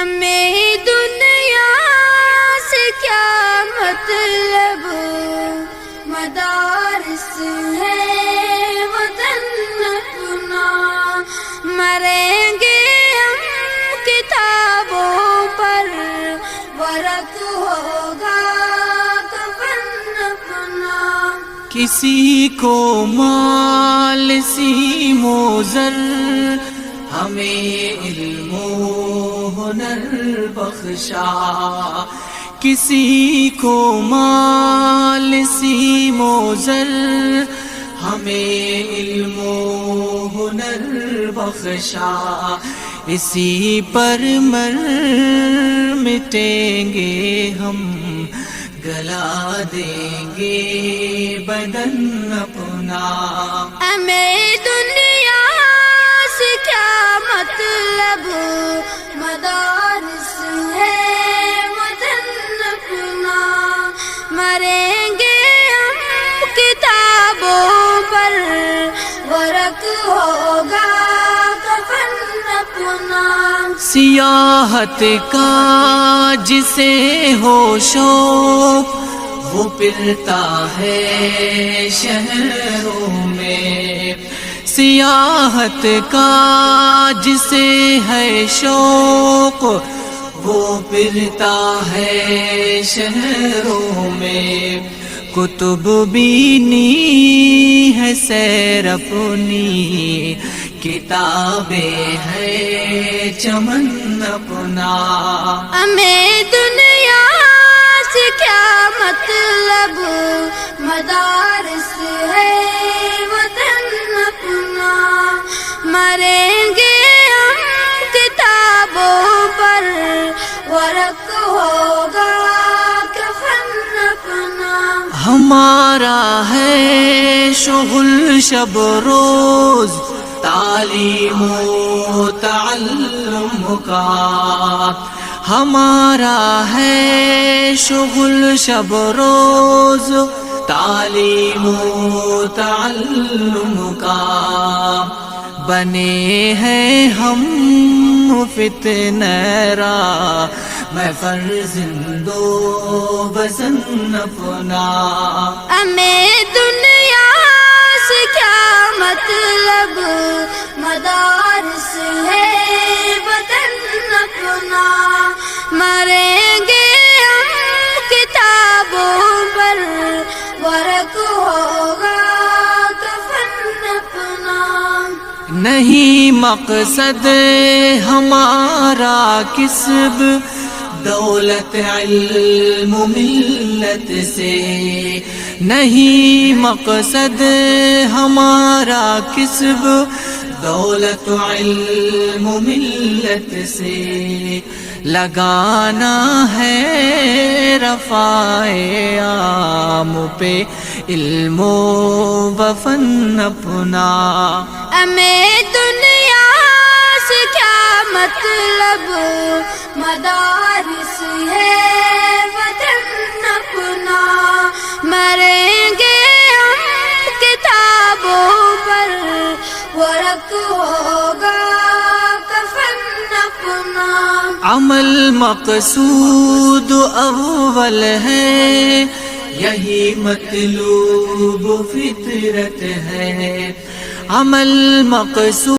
ہمیں دنیا سے کیا مطلب، مدارس ہے وطن اپنا، مریں گے ہم کتابوں پر، ورق ہوگا کفن اپنا۔ کسی کو مال سیم و زر، ہمیں علم و ہنر بخشا، کسی کو مال سیم و زر، ہمیں علم و ہنر بخشا، اسی پر مر مٹیں گے ہم، گلا دیں گے بدن اپنا۔ ہمیں دنیا سے کیا مطلب، مدارس ہے وطن اپنا، مریں گے ہم کتابوں پر، ورق ہوگا کفن اپنا۔ سیاحت کا جسے ہو شوق، وہ پھرتا ہے شہروں میں، سیاحت کا جسے ہے شوق، وہ پھرتا ہے شہروں میں، کتب بینی ہے سیر اپنی، کتابیں ہے چمن اپنا۔ ہمیں دنیا سے کیا مطلب، مدارس ہے وطن اپنا، مریں گے ہم کتابوں پر، ورق ہوگا کفن اپنا۔ ہمارا ہے شغل شب روز، تعلیم و تعلم کا، ہمارا ہے شغل شب روز، تعلیم و تعلم کا، بنے ہیں ہم فتنہ را، میں فرزند و وزن اپنا۔ ہمیں دنیا سے کیا مطلب، مدارس ہے وطن اپنا، مریں گے ہم کتابوں پر، ورق ہوگا کفن اپنا۔ نہیں مقصد ہمارا کسب، دولت علم ملت سے، نہیں مقصد ہمارا کسب، دولت علم ملت سے، لگانا ہے رفع عام پہ علم و فن اپنا۔ ہمیں دنیا سے کیا مطلب، مدارس ہے وطن اپنا، مریں گے ہم کتابوں پر، ورق ہوگا کفن اپنا۔ عمل مقصود اول ہے، یہی مطلوب فطرت ہے، عمل مقصود